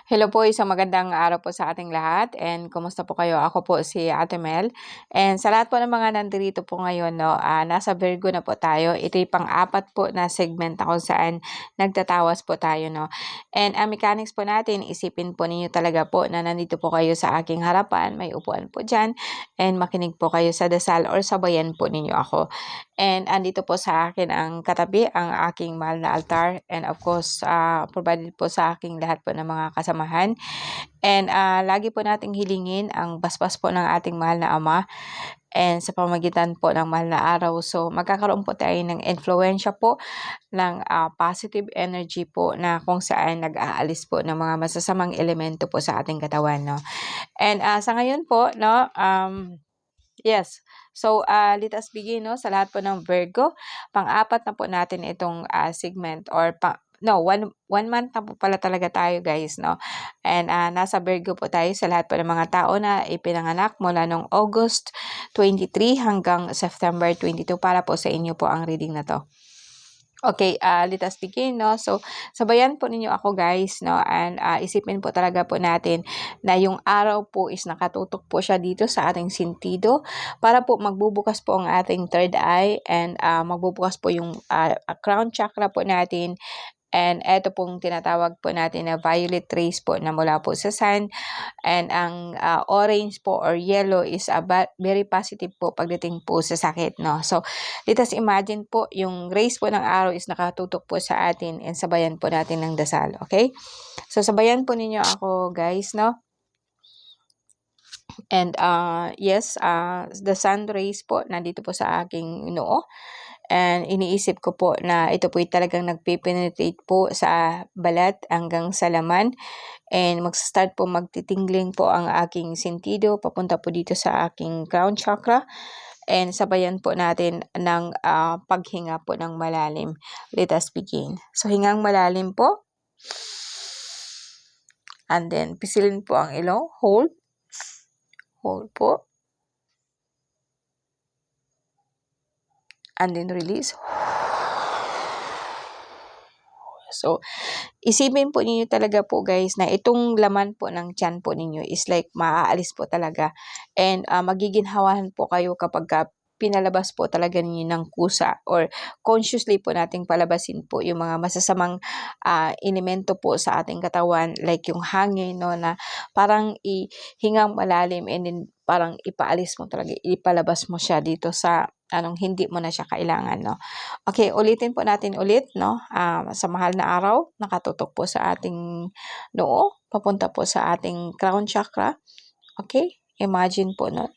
Hello po, isang magandang araw po sa ating lahat and kumusta po kayo? Ako po si Ate Mel and sa lahat po ng mga nandito po ngayon, no, nasa Virgo na po tayo. Ito yung pang-apat po na segment na kung saan nagtatawas po tayo, no. And ang mechanics po natin, isipin po ninyo talaga po na nandito po kayo sa aking harapan, may upuan po dyan and makinig po kayo sa dasal or sabayan po ninyo ako. And andito po sa akin ang katabi, ang aking mahal na altar and of course, provided po sa aking lahat po ng mga kasamahan. And lagi po nating hilingin ang basbas po ng ating mahal na Ama and sa pamagitan po ng mahal na araw. So magkakaroon po tayo ng influensya po ng positive energy po na kung saan nag-aalis po ng mga masasamang elemento po sa ating katawan, no. And sa ngayon po, no, yes. So, let us begin, no, sa lahat po ng Virgo. Pang-apat na po natin itong segment or one month na po pala talaga tayo, guys, no. And nasa Virgo po tayo sa lahat po ng mga tao na ipinanganak mula nung August 23 hanggang September 22 para po sa inyo po ang reading na to. Okay, let us begin, no. So, sabayan po ninyo ako, guys, no, and isipin po talaga po natin na yung araw po is nakatutok po siya dito sa ating sentido para po magbubukas po ang ating third eye and magbubukas po yung crown chakra po natin. And eto pong tinatawag po natin na violet rays po na mula po sa sun. And ang orange po or yellow is very positive po pagdating po sa sakit, no. So, let us imagine po yung rays po ng araw is nakatutok po sa atin and sabayan po natin ng dasal, okay? So, sabayan po ninyo ako, guys, no. And yes, the sun rays po nandito po sa aking noo. And iniisip ko po na ito po talagang nagpe-penetrate po sa balat hanggang sa laman. And mag-start po magtitingling po ang aking sentido papunta po dito sa aking crown chakra. And sabayan po natin ng paghinga po ng malalim. Let us begin. So, hingang malalim po. And then, pisilin po ang ilong. Hold. Hold po. And then, release. So, isipin po ninyo talaga po, guys, na itong laman po ng tiyan po ninyo is like maaalis po talaga. And magiginhawahan po kayo kapag pinalabas po talaga ninyo ng kusa or consciously po nating palabasin po yung mga masasamang elemento po sa ating katawan like yung hangin, no, na parang ihingang malalim and then parang ipaalis mo talaga, ipalabas mo siya dito sa hindi mo na siya kailangan, no. Okay, ulitin po natin ulit, no. Sa mahal na araw, nakatutok po sa ating noo, papunta po sa ating crown chakra. Okay, imagine po, no.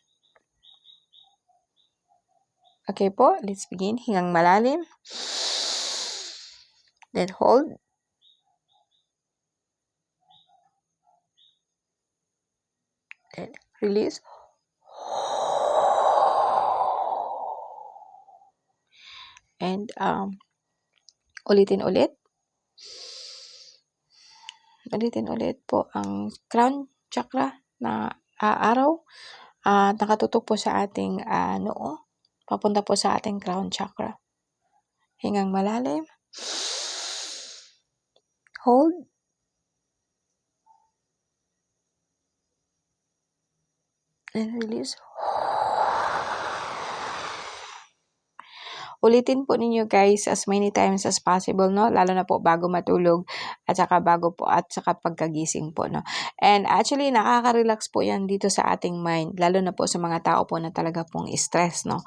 Okay po, let's begin. Hingang malalim. Then hold. Then release. And ulitin ulit. Ulitin ulit po ang crown chakra na araw. Nakatutok po sa ating noo. Papunta po sa ating crown chakra. Hingang malalim. Hold. And release. Ulitin po ninyo, guys, as many times as possible, no? Lalo na po bago matulog at saka pagkagising po, no? And actually, nakaka-relax po yan dito sa ating mind, lalo na po sa mga tao po na talaga pong stress, no?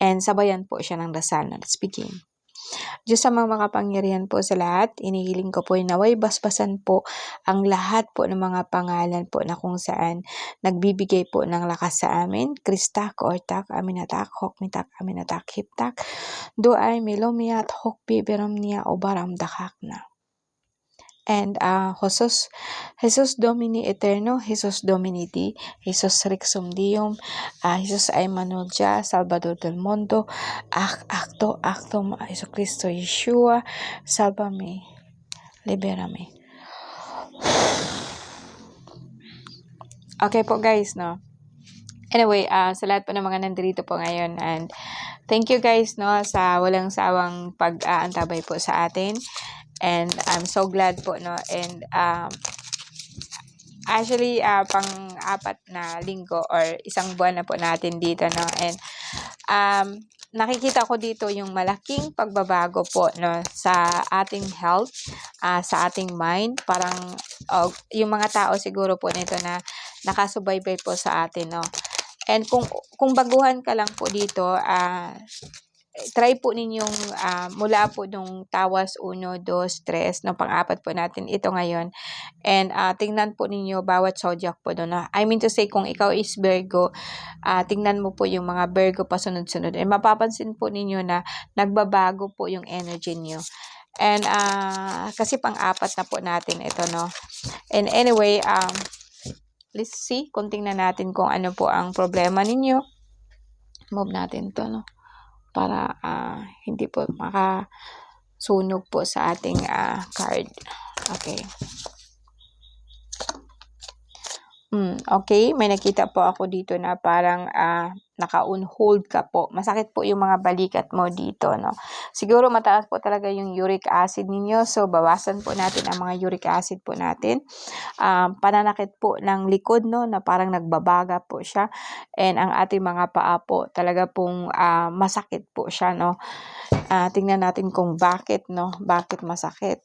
And sabayan po siya ng dasal. Let's begin. Diyos sa mga makapangyarihan po sa lahat, inihiling ko po naway basbasan po ang lahat po ng mga pangalan po na kung saan nagbibigay po ng lakas sa amin. Kristak, Ortak, Aminatak, Hokmitak, Aminatak, Hiptak, Doay, Melomiat, Hokpi, Beramnia, Obaram, Dakak na. And Jesus Domini Eterno, Jesus Domini Di, Jesus Rexum Dium, Jesus Emmanuel Dia, Salvador del Mundo, Acto, Jesu Cristo Yeshua, Salvame, Liberame. Okay po, guys, no? Anyway, sa lahat po ng mga nandito po ngayon, and thank you, guys, no, sa walang sawang pag-aantabay po sa atin. And I'm so glad po, no, and Actually, pang-apat na linggo or isang buwan na po natin dito, no? And nakikita ko dito yung malaking pagbabago po, no, sa ating health, sa ating mind. Parang yung mga tao siguro po nito na nakasubaybay po sa atin, no? And kung baguhan ka lang po dito, try po ninyong mula po nung tawas 1, 2, 3, no, pang-apat po natin ito ngayon. And tingnan po ninyo bawat zodiac po doon. I mean to say, kung ikaw is Virgo, tingnan mo po yung mga Virgo pa sunod-sunod. And mapapansin po ninyo na nagbabago po yung energy niyo. And kasi pang-apat na po natin ito, no. And anyway, let's see kung tingnan natin kung ano po ang problema ninyo. Move natin to, no, para hindi po makasunog po sa ating card. Okay. Okay, may nakita po ako dito na parang naka-on hold ka po. Masakit po yung mga balikat mo dito, no. Siguro mataas po talaga yung uric acid ninyo. So, bawasan po natin ang mga uric acid po natin. Pananakit po ng likod, no, na parang nagbabaga po siya. And ang ating mga paa po, talaga pong masakit po siya, no. Tingnan natin kung bakit, no, bakit masakit.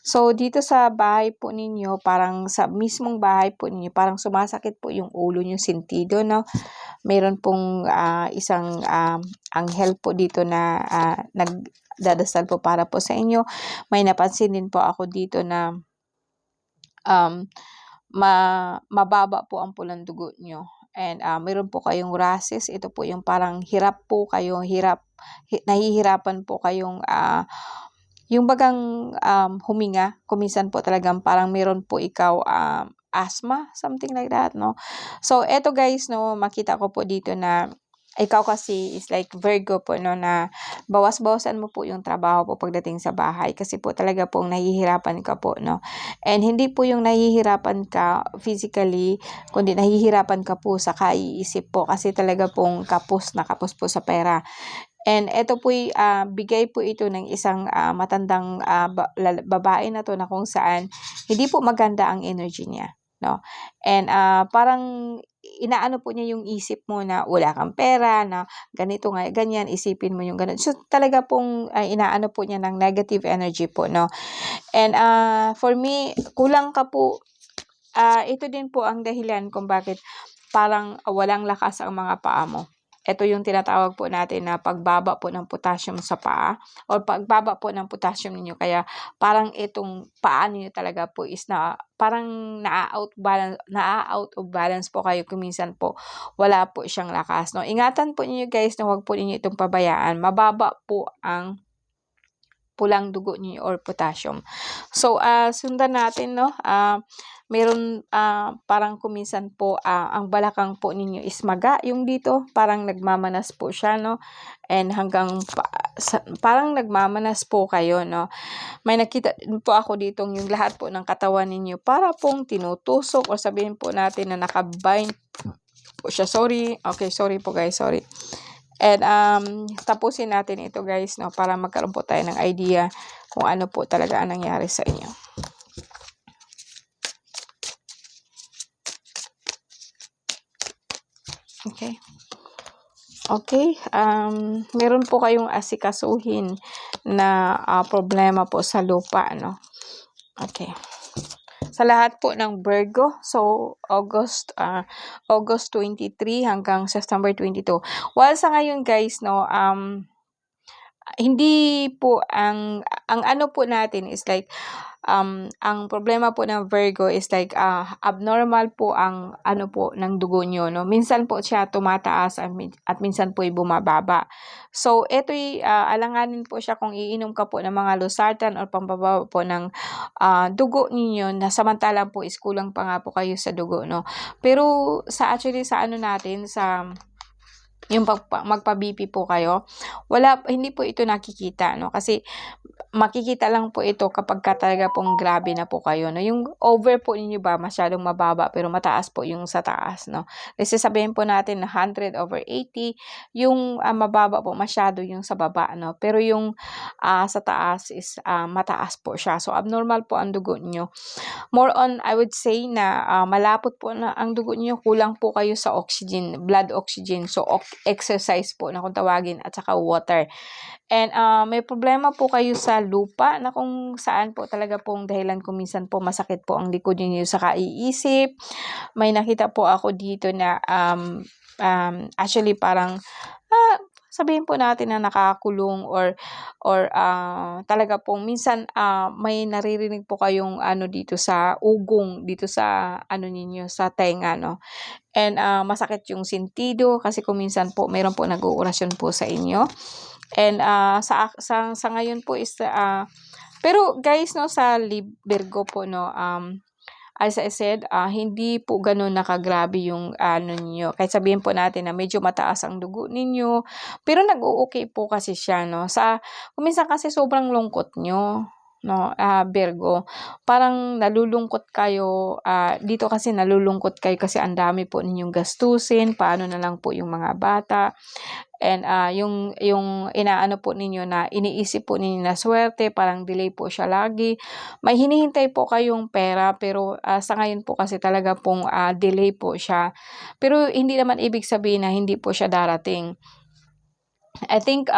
So, dito sa bahay po ninyo, parang sa mismong bahay po ninyo, parang sumasakit po yung ulo nyo, sentido, no? Meron pong isang anghel po dito na nagdadasal po para po sa inyo. May napansin din po ako dito na mababa po ang pulang dugo nyo. And meron po kayong rashes. Ito po yung parang hirap po kayo, nahihirapan po kayong yung bagang huminga, kuminsan po talagang parang meron po ikaw asthma, something like that, no. So eto guys, no, makita ko po dito na ikaw kasi is like Virgo po, no, na bawas-bawasan mo po yung trabaho po pagdating sa bahay kasi po talaga pong nahihirapan ka po, no. And hindi po yung nahihirapan ka physically, kundi nahihirapan ka po sa kaiisip po kasi talaga pong kapos na kapos po sa pera. And ito po'y bigay po ito ng isang matandang babae na to na kung saan hindi po maganda ang energy niya, no. And parang inaano po niya yung isip mo na wala kang pera, na ganito nga, ganyan, isipin mo yung ganun. So talaga pong inaano po niya ng negative energy po, no. And for me, kulang ka po. Ito din po ang dahilan kung bakit parang walang lakas ang mga paa mo. Ito yung tinatawag po natin na pagbaba po ng potassium sa paa o pagbaba po ng potassium ninyo. Kaya parang itong paa niyo talaga po is na parang na-out of balance po kayo. Kuminsan po wala po siyang lakas, no. Ingatan po niyo guys na huwag po niyo itong pabayaan. Mababa po ang pulang dugo niyo or potassium. So, sundan natin, no. Meron parang kuminsan po ang balakang po ninyo is maga yung dito, parang nagmamanas po siya, no. And hanggang parang nagmamanas po kayo, no. May nakita din po ako dito yung lahat po ng katawan ninyo para pong tinutusok o sabihin po natin na nakabind po siya. Sorry. Okay, sorry po guys, sorry. And tapusin natin ito guys, no, para magkaroon po tayo ng idea kung ano po talaga ang nangyari sa inyo. Okay. Okay, meron po kayong asikasuhin na problema po sa lupa, no. Okay. Sa lahat po ng Virgo, so August 23 hanggang September 22. While sa ngayon guys, no, hindi po ang ano po natin is like ang problema po ng Virgo is like abnormal po ang ano po ng dugo nyo, no. Minsan po siya tumataas at minsan po ay bumababa. So ito'y alanganin po siya kung iinom ka po ng mga losartan or pampababa po ng dugo ninyo na samantalang po is kulang pa nga po kayo sa dugo, no. Pero actually sa ano natin, sa yung magpa-BP po kayo, hindi po ito nakikita, no? Kasi makikita lang po ito kapagka talaga pong grabe na po kayo, no? Yung over po ninyo ba masyadong mababa pero mataas po yung sa taas, no? Kasi sabihin po natin na 100/80, yung mababa po masyado yung sa baba, no? Pero yung sa taas is mataas po siya. So abnormal po ang dugo niyo. More on, I would say na malapot po na ang dugo niyo, kulang po kayo sa oxygen, blood oxygen. So exercise po na kung tawagin, at saka water. And may problema po kayo sa lupa na kung saan po talaga pong dahilan kung minsan po masakit po ang likod niyo sa kaiisip. May nakita po ako dito na actually parang sabihin po natin na nakakulong or talaga pong minsan may naririnig po kayong dito sa ugong, dito sa ninyo, sa tenga, no? And masakit yung sentido kasi kung minsan po mayroon po nag-oorasyon po sa inyo. And sa ngayon po is pero guys, no, sa Virgo po, no, as I said, hindi po gano'n nakagrabe yung ninyo. Kahit sabihin po natin na medyo mataas ang dugo ninyo, pero nag-o-okey po kasi siya, no. Kung minsan kasi sobrang lungkot niyo, no, Virgo. Parang nalulungkot kayo, dito kasi nalulungkot kayo kasi ang dami po ninyong gastusin, paano na lang po yung mga bata. And yung inaano po ninyo na iniisip po ninyo na swerte, parang delay po siya lagi. May hinihintay po kayong pera pero sa ngayon po kasi talaga pong delay po siya. Pero hindi naman ibig sabihin na hindi po siya darating. I think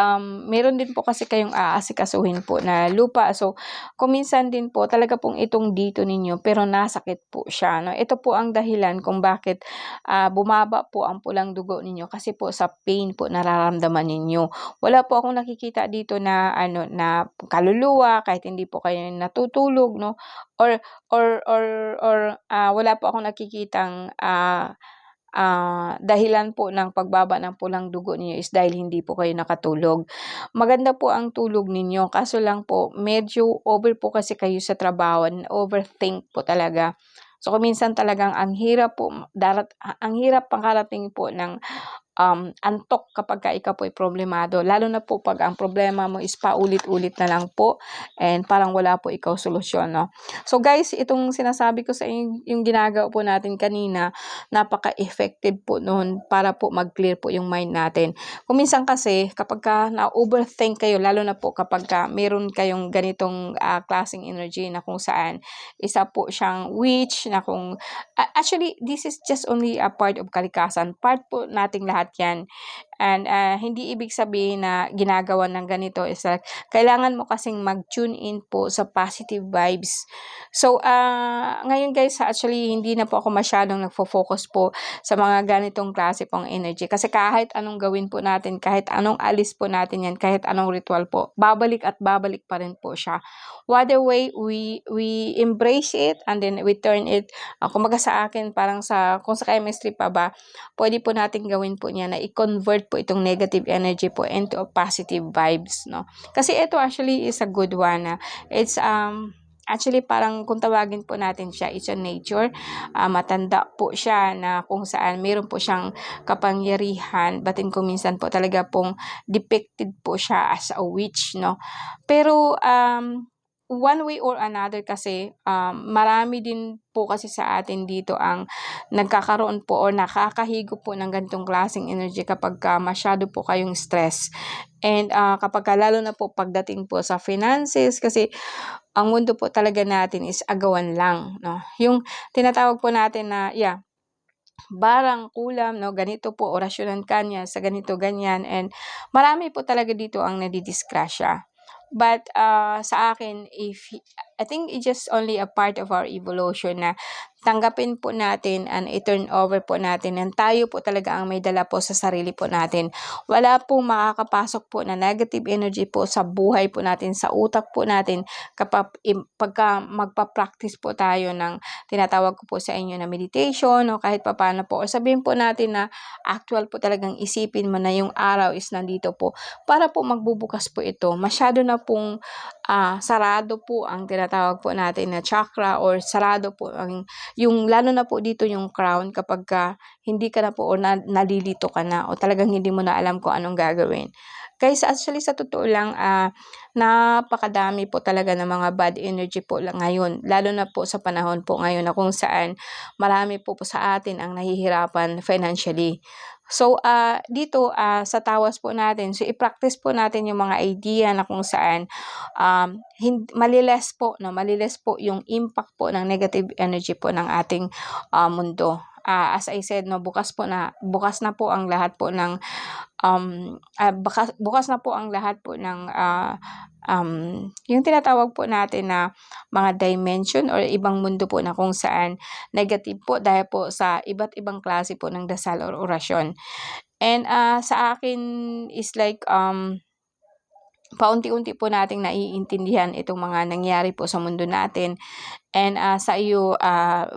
meron din po kasi kayong aasikasuhin po na lupa. So kung minsan din po talaga pong itong dito ninyo pero nasakit po siya, no. Ito po ang dahilan kung bakit bumaba po ang pulang dugo ninyo kasi po sa pain po nararamdaman ninyo. Wala po akong nakikita dito na na kaluluwa kahit hindi po kayo natutulog, no, or wala po akong nakikitang dahilan po ng pagbaba ng pulang dugo niyo is dahil hindi po kayo nakatulog. Maganda po ang tulog ninyo, kaso lang po medyo over po kasi kayo sa trabaho, overthink po talaga. So kung minsan talagang ang hirap pangkarating po ng antok kapagka ikaw po ay problemado, lalo na po 'pag ang problema mo is paulit-ulit na lang po and parang wala po ikaw solusyon, no? So guys, itong sinasabi ko sa inyo, yung ginagawa po natin kanina, napaka-effective po no'n para po mag-clear po yung mind natin. Kung minsan kasi kapagka na-overthink kayo, lalo na po kapagka meron kayong ganitong klaseng energy na kung saan isa po siyang witch na kung actually this is just only a part of kalikasan. Part po nating lahat 'yan. And hindi ibig sabihin na ginagawa ng ganito is like, kailangan mo kasing mag-tune in po sa positive vibes. So, ngayon guys, actually, hindi na po ako masyadong nagfo-focus po sa mga ganitong klase pong energy. Kasi kahit anong gawin po natin, kahit anong alis po natin yan, kahit anong ritual po, babalik at babalik pa rin po siya. Whether way, we embrace it and then we turn it, kumbaga sa akin, parang kung sa chemistry pa ba, pwede po natin gawin po niya na i-convert po itong negative energy po into a positive vibes, no? Kasi ito actually is a good one. It's actually parang kung tawagin po natin siya, it's a nature. Matanda po siya na kung saan meron po siyang kapangyarihan, batin kung minsan po talaga pong depicted po siya as a witch, no? Pero one way or another kasi, marami din po kasi sa atin dito ang nagkakaroon po o nakakahigo po ng ganitong klaseng energy kapagka masyado po kayong stress. And kapagka lalo na po pagdating po sa finances, kasi ang mundo po talaga natin is agawan lang, no? Yung tinatawag po natin na, barang, kulam, no, ganito po, orasyonan ka niya sa ganito, ganyan. And marami po talaga dito ang nadidisgrasya. But sa akin, I think it's just only a part of our evolution na tanggapin po natin and i-turn over po natin and tayo po talaga ang may dala po sa sarili po natin. Wala pong makakapasok po na negative energy po sa buhay po natin, sa utak po natin pagka magpa-practice po tayo ng tinatawag ko po sa inyo na meditation o kahit papaano po. O sabihin po natin na actual po talagang isipin mo na yung araw is nandito po para po magbubukas po ito. Masyado na pong sarado po ang tinatawag tinatawag po natin na chakra or sarado po yung lalo na po dito yung crown kapagka hindi ka na po o nalilito ka na o talagang hindi mo na alam kung anong gagawin. Guys, actually sa totoo lang, napakadami po talaga ng mga bad energy po lang ngayon. Lalo na po sa panahon po ngayon na kung saan marami po sa atin ang nahihirapan financially. So, dito sa tawas po natin, so i-practice po natin yung mga idea na kung saan maliles po yung impact po ng negative energy po ng ating mundo. As I said, no, bukas na po ang lahat po ng bukas na po ang lahat po ng yung tinatawag po natin na mga dimension or ibang mundo po na kung saan negative po dahil po sa iba't ibang klase po ng dasal or orasyon. And sa akin is like paunti-unti po nating naiintindihan itong mga nangyari po sa mundo natin. And sa iyo,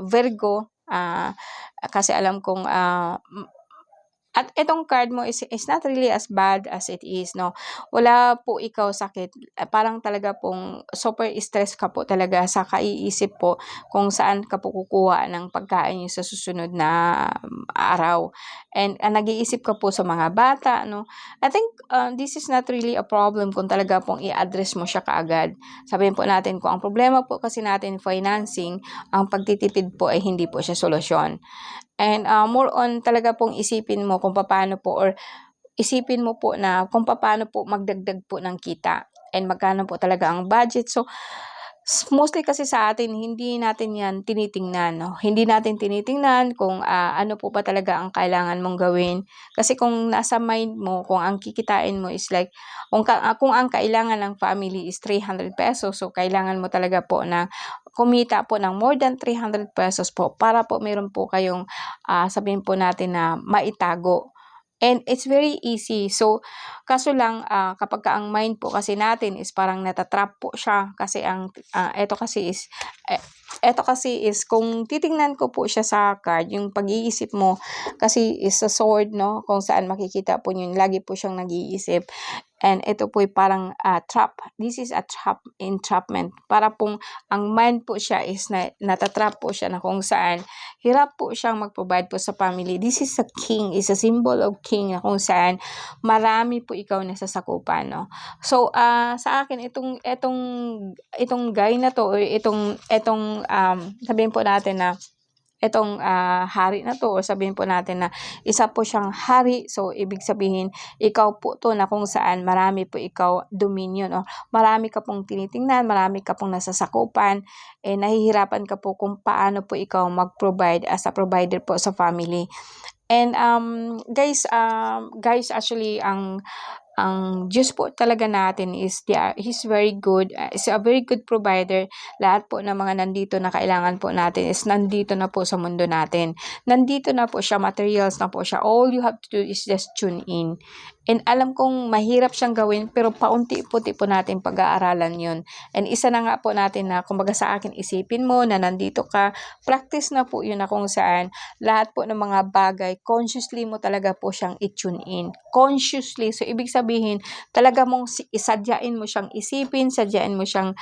Virgo, kasi alam kong at itong card mo is not really as bad as it is, no? Wala po ikaw sakit. Parang talaga pong super stress ka po talaga sa kaiisip po kung saan ka po kukuha ng pagkain sa susunod na araw. And nag-iisip ka po sa mga bata, no? I think this is not really a problem kung talaga pong i-address mo siya kaagad. Sabihin po natin kung ang problema po kasi natin financing, ang pagtitipid po ay hindi po siya solusyon. And more on talaga pong isipin mo kung paano po or isipin mo po na kung paano po magdagdag po ng kita and magkano po talaga ang budget. So, mostly kasi sa atin, hindi natin yan tinitingnan. No? Hindi natin tinitingnan kung ano po ba talaga ang kailangan mong gawin. Kasi kung nasa mind mo, kung ang kikitain mo is like, kung ang kailangan ng family is 300 pesos, so kailangan mo talaga po na kumita po ng more than 300 pesos po para po meron po kayong sabihin po natin na maitago. And it's very easy. So, kaso lang kapag ang mind po kasi natin is parang natatrap po siya kasi eto kasi is kung titingnan ko po siya sa card, yung pag-iisip mo kasi is a sword, no? Kung saan makikita po yun, lagi po siyang nag-iisip. And ito po parang trap. This is a trap, entrapment. Para pong ang mind po siya is natatrap po siya na kung saan hirap po siyang mag-provide po sa family. This is a king, is a symbol of king na kung saan marami po ikaw nasasakupan, no? So, sa akin itong guy na to or itong sabihin po natin na itong hari na to o sabihin po natin na isa po siyang hari. So, ibig sabihin, ikaw po to na kung saan marami po ikaw dominion o marami ka pong tinitingnan, marami ka pong nasasakupan, nahihirapan ka po kung paano po ikaw mag-provide as a provider po sa family. And guys, actually, ang Diyos po talaga natin is He's very good. Is a very good provider. Lahat po ng mga nandito na kailangan po natin is nandito na po sa mundo natin. Nandito na po siya, materials na po siya. All you have to do is just tune in. And alam kong mahirap siyang gawin pero paunti-unti po natin pag-aaralan yun. And isa na nga po natin na kumbaga sa akin isipin mo na nandito ka, practice na po yun na kung saan lahat po ng mga bagay, consciously mo talaga po siyang i-tune in. Consciously. So, ibig sabihin, talaga mong isadyain mo siyang isipin, sadyain mo siyang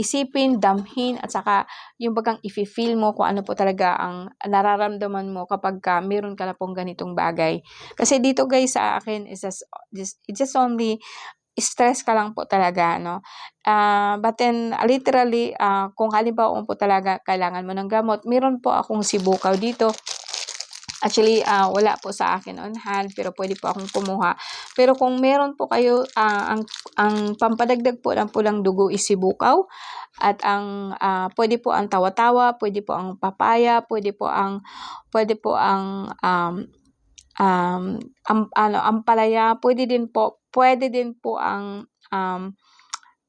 isipin, damhin, at saka yung bagang i-feel mo kung ano po talaga ang nararamdaman mo kapag meron ka na pong ganitong bagay. Kasi dito guys sa akin, it's just only stress ka lang po talaga, no? But then, literally, kung halimbawa po talaga kailangan mo ng gamot, meron po akong sibukaw dito. Actually, wala po sa akin on hand, pero pwede po akong kumuha. Pero kung meron po kayo, ang pampadagdag po ng pulang dugo is sibukaw. At pwede po ang tawa-tawa, pwede po ang papaya, pwede po ang ampalaya, pwede din po ang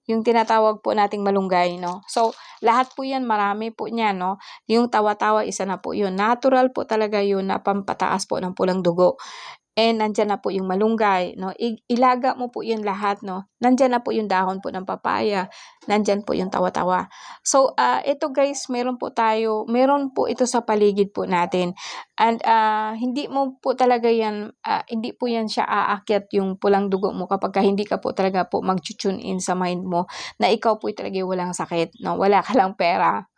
yung tinatawag po nating malunggay, no? So, lahat po yan, marami po niyan, no? Yung tawa-tawa, isa na po yun. Natural po talaga yun na pampataas po ng pulang dugo. and nandiyan na po yung malunggay, no? Ilaga mo po yun lahat, no? Nandiyan na po yung dahon po ng papaya, nandiyan po yung tawa-tawa. So, ito guys, meron po ito sa paligid po natin. And hindi mo po talaga yan, hindi po yan siya aakyat yung pulang dugo mo kapag hindi ka po talaga po mag-tune in sa mind mo na ikaw po talaga walang sakit, no? Wala ka lang pera.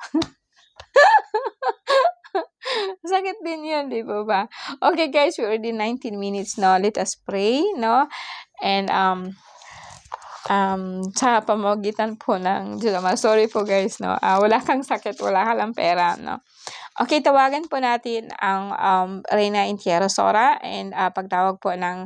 Sakit din yun, di ba? Okay guys, we're already 19 minutes now. Let us pray, no? And sa pamamagitan po ng Diyos Ama, sorry po guys, no? Wala kang sakit, wala ka lang pera, no? Okay, tawagan po natin ang Reyna Intiero Sora, and pagtawag po ng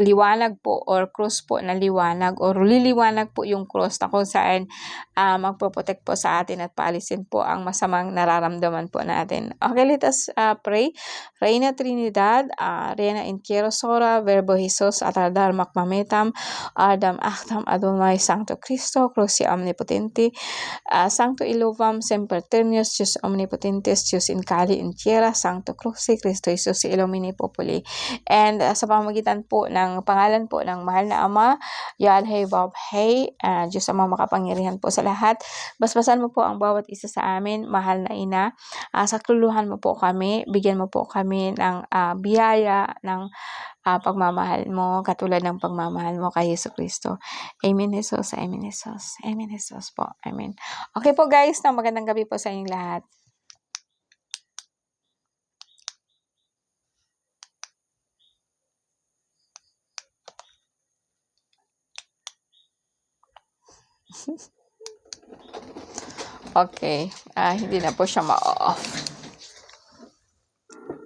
liwanag po or cross po na liwanag or liliwanag po yung cross na kung saan magpo-protect po sa atin at paalisin po ang masamang nararamdaman po natin. Okay, let us pray. Reina Trinidad, Reina Intiero Sora, Verbo Jesus, Atardar Makmametam, Adam Achtam Adonai Sancto Cristo, Cruci Omnipotenti, Sancto Ilovam Semperternius, Deus Omnipotentes, Deus in Cali in Tierra, Sancto Cruci, Cristo Jesus, Illumini Populi. And sa pamamagitan po ng pangalan po ng mahal na Ama, Yalhey Vavhey, Diyos Ama makapangyarihan po sa lahat. Basbasan mo po ang bawat isa sa amin, mahal na Ina. Sakluluhan mo po kami, bigyan mo po kami ng biyaya, ng pagmamahal mo, katulad ng pagmamahal mo kay Yesu Cristo. Amen, Jesus. Amen, Jesus. Amen, Jesus po. Amen. Okay po guys, magandang gabi po sa inyong lahat. Okay, hindi na po siya ma-off.